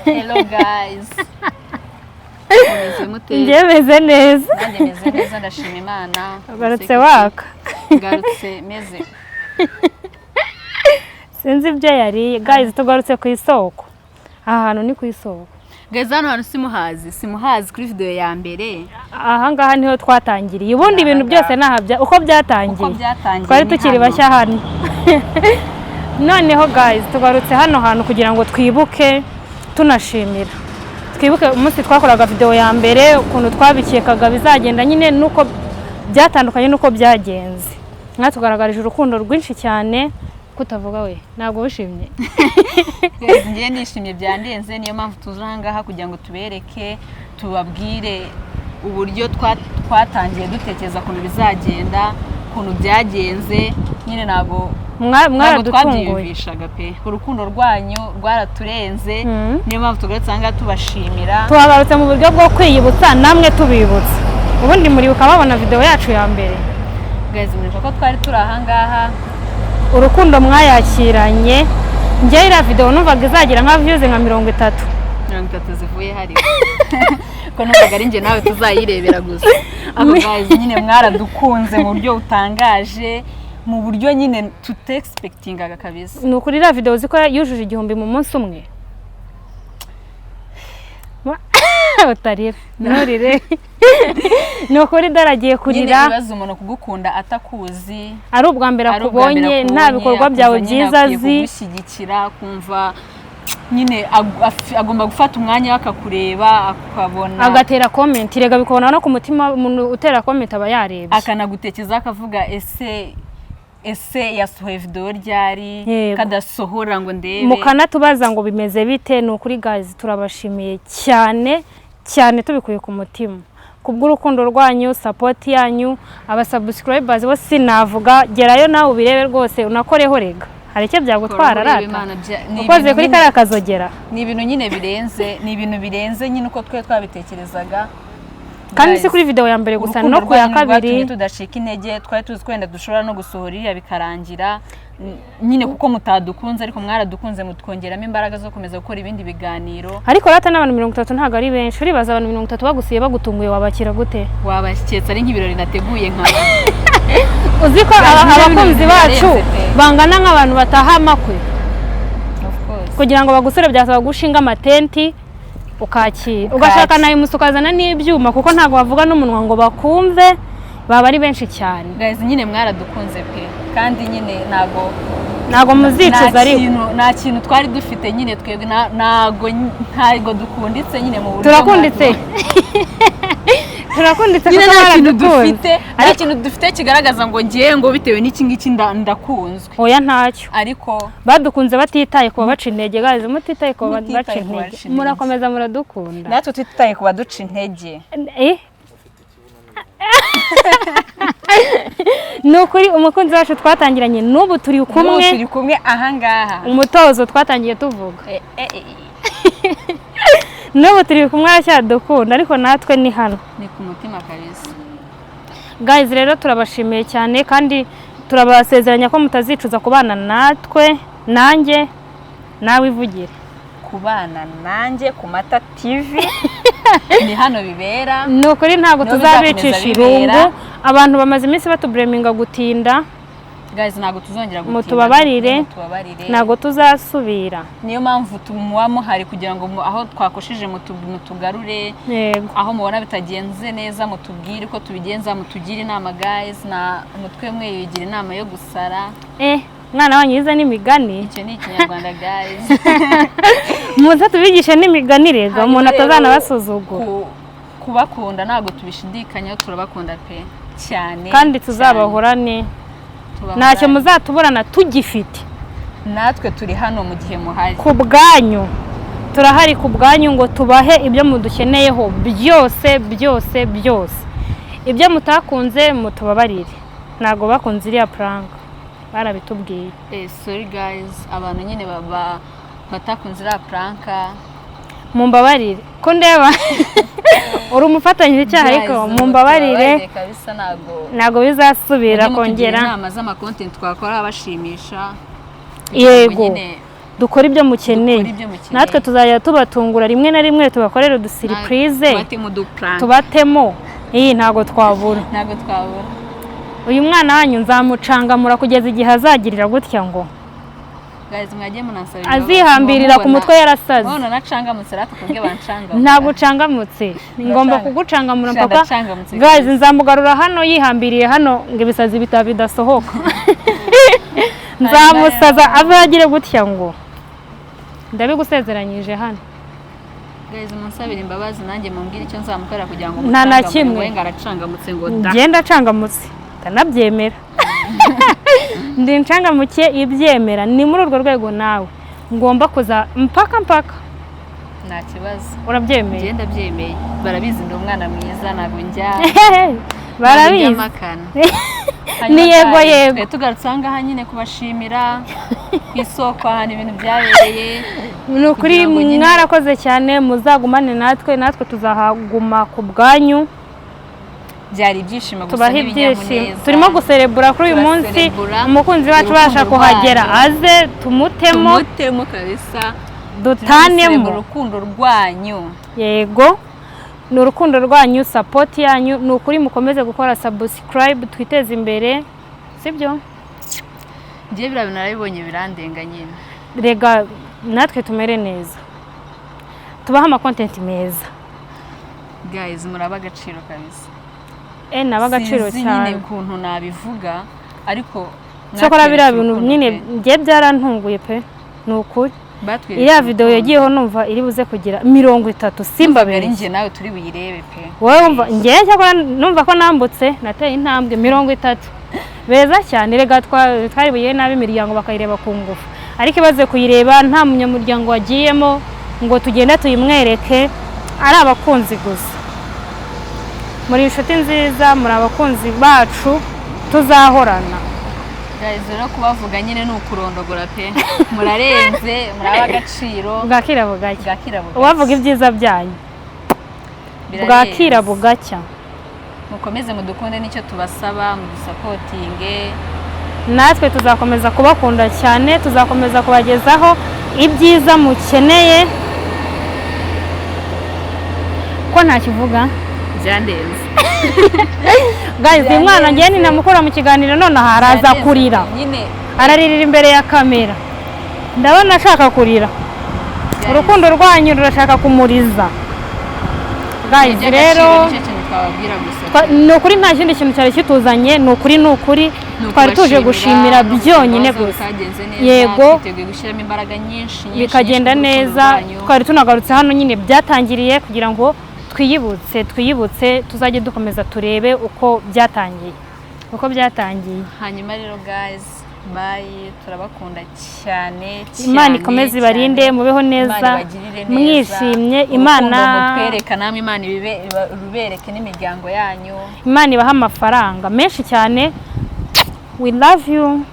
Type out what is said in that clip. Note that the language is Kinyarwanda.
Hello guys. Njye meze neza. Nanjye meze neza ndashima Imana. Garutse waka. Garutse meze. Sinzi ibyo yari. Guys, tugarutse ku isoko. Aha hantu ni ku isoko. Guys, hano hantu simuhazi kuri video ya mbere. Aha ngaha niho twatangiriye. Ubundi ibintu byose nahabya uko byatangiye. Twari tukiri bashya hano. Noneho guys, tugarutse hano hantu kugira ngo twibuke tunashimira. Twibuke umunsi twakoraga video ya mbere ukuntu twabikekaga bizagenda nyine nuko byatandukanye nuko byagenze. Mwatugaragarije urukundo rwinshi cyane kutavuga we ntabwo wishimye. Ngiye nishimye byandenze niyo mpamvu tuzangaha kugira ngo tubereke tubabwire uburyo twatangiye dutekereza kuntu bizagenda kuntu byagenze nyine ntabwo twaradutunguye pe urukundo rwanyu rwaraturenze niyo mpamvu tugatsanga tubashimira tuhagarutse mu buryo bwo kwiyibutsa namwe tubibutsa ubundi muri ukababona video yacu ya mbere. Guys, mureka ko twari turi aha ngaha urukundo mwayakiranye njye ira video numvaga izagira nka views nka 30 zivuye hari ko numvaga ari nje nawe tuzayirebera gusa abo guys nyine mwaradukunze mu buryo utangaje mu buryo nyine tutexpectingaga kabisa. Nukuri ira video ziko yujuje 1000 mu munsi umwe utarira nurire nukuri daragiye kurira ibibazo umuntu kugukunda atakuzi ari ubwa mbere akubonye nta bikorwa byawe byiza azi gushyigikira kumva nyine agomba gufata umwanya akakureba akabona agatera comment rega bikubona no ku mutima umuntu utera comment aba yarebye akanagutekereza akavuga ese yasohoye video ryari kadasohora ngo ndebe mukanatubaza ngo bimeze bite nukuri guys turabashimiye cyane cyane tubikuye ku mutima kubw'urukundo rwanyu support yanyu aba subscribers bo sinavuga gerayo nawe ubirebe rwose unakoreho rega hari icyo byagutwara rata ukoze kuri kare akazogera ni ibintu nyine birenze nyine uko twe twabitekerezaga kandi si kuri video ya mbere gusa no ku ya kabiri tudashika intege twari tuzi kwenda dushobora no gusohorira bikarangira nyine kuko mutadukunze ariko mwaradukunze mutwongeramo imbaraga zo komeza gukora ibindi biganiro ariko rata n'abantu 30 ntago ari benshi uribaza abantu 30 bagusiye bagutunguye wabakira gute wabashyetsa ari nk'ibirori nateguye nka uziko abakunzi bacu bangana nk'abantu bataha amakwe kugira ngo bagusore byasaba gushinga amatenti ukakira ugashaka nayo musukazana n'ibyuma kuko ntago bavuga n'umunwa ngo bakumve baba ari benshi cyane. Guys, nyine mwaradukunze pe kandi nyine nago muzicuza ariko nta kintu twari dufite nyine twebwe ntago dukunditse nyine mu buryo turakunditse nta kintu dufite kigaragaza ngo ngiye ngo bitewe n'iki ngiki ndakunzwe oya ntacyo ariko badukunze batitaye kuba baca intege guys mutitaye kuba baca intege murakomeza muradukunda natwe tutitaye kuba duca intege nukuri umukunzi wacu twatangiranye n'ubu turi kumwe aha ngaha umutozo twatangiye tuvuga n'ubu turi kumwe aracyadukunda ariko natwe ni hano ni ku mutima kabisa. Guys, rero turabashimiye cyane kandi turabasezeranya ko mutazicuza kubana natwe nanjye nawe ivugire kubana nanjye ku Mata TV ni hano bibera nukuri ntago tuzabicisha irungu abantu bamaze iminsi batubreminga gutinda. Guys, ntago tuzongera gutinda mutubabarire ntago tuzasubira niyo mpamvu tumuwa muhari kugira ngo aho twakoshije mutugarure aho mubona bitagenze neza mutubwire uko tubigenza mutugire inama guys na umutwe mwe yigira inama yo gusara mwana wanyu yize n'imigani icyo ni ikinyarwanda guys muze tubigishe n'imigani rega umuntu atazana basuzugura kubakunda ntago tubishidikanya turabakunda pe cyane kandi tuzabahorane ntacyo muzatuburana tugifite natwe turi hano mu gihe muhari ku bwanyu turahari ku bwanyu ngo tubahe ibyo mudukeneyeho byose ibyo mutakunze mutubabarire ntago bakunze iriya prank barabitubwiye sorry guys abantu nyine batakunze iriya prank mumbabarire ko ndeba uri umufatanyije icyaha ariko mumbabarire kabisa ntago bizasubira kongera inama z'ama content twakora bashimisha yego dukora ibyo mukeneye natwe tuzajya tubatungura rimwe na rimwe tubakorera udusiripurize tubatemo ntago twabura uyu mwana wanyu nzamucangamura kugeza igihe azagirira gutya ngo azihambirira ku mutwe yarasaze ntabwo ucangamutse ngomba kugucangamura mpaka guys nzamugarura hano yihambiriye hano ngo ibisazi bidasohoka nzamusaza azagire gutya ngo ndabigusezeranyije hano guys munsabira imbabazi nanjye mumbwire icyo nzamukorera kugira ngo nta na kimwe ngaracangamutse ngo da ngenda cangamutse ndanabyemera ndi ncangamuke ibyemera ni muri urwo rwego nawe ngomba kuza mpaka nta kibazo urabyemeye ngenda byemeye barabizi ndi umwana mwiza ntabwo njya barabizi ni yego tugarutse ahangaha nyine kubashimira ku isoko ahantu ibintu byabereye ni ukuri mwarakoze cyane muzagumane natwe tuzahaguma ku bwanyu byari ibyishimo gusa n'ibinyamuneza turimo guserebura kuri uyu munsi umukunzi wacu basha kuhagera aze tumutemo kabisa dutanemo urukundo rwanyu yego ni urukundo rwanyu support yanyu ni ukuri mukomeze gukora subscribe twiteze imbere sibyo ngiye bira narabibonye birandenga nyine rega natwe tumere neza tubaha ama content meza guys muraba agaciro kabisa naba agaciro cyane ukuntu nabivuga ariko cyakora bira bintu nyine ngiye byarantunguye pe ni ukuri iriya video yagiyeho numva iri buze kugira 30 simba bere nje nawe turi buyirebe pe wowe umva ngiye cyakora numva ko nambutse nateye intambwe 30 beza cyane rega twari buye nabi imiryango bakayireba ku ngufu ariko ibaze kuyireba nta munyamuryango wagiyemo ngo tugenda tuyimwereke ari abakunzi gusa muri inshuti nziza muri abakunzi bacu tuzahorana guys no kubavuga nyine ni ukurondogora pe murarenze muraba agaciro bwakira bugacya ubavuga ibyiza byanyu bwakira bugacya mukomeze mudukunde nicyo tubasaba mu dusapotinge natwe tuzakomeza kubakunda cyane tuzakomeza kubagezaho ibyiza mukeneye ko nta kivuga byandenze guys umwana ngiye ni namukora mu kiganiro none haraza kurira araririra imbere ya kamera ndabona ashaka kurira urukundo rwanyu rurashaka kumuriza guys rero ni ukuri nta kindi kintu cyari kituzanye ni ukuri twari tuje gushimira byonyine gusa yego bikagenda neza twari tunagarutse hano nyine byatangiriye kugira ngo twiyibutse tuzajye dukomeza turebe uko byatangiye hanyuma rero guys bye turabakunda cyane Imana ikomeze ibarinde mubeho neza mwishimye Imana mutwereka namwe Imana rubereke n'imiryango yanyu Imana ibaha amafaranga menshi cyane we love you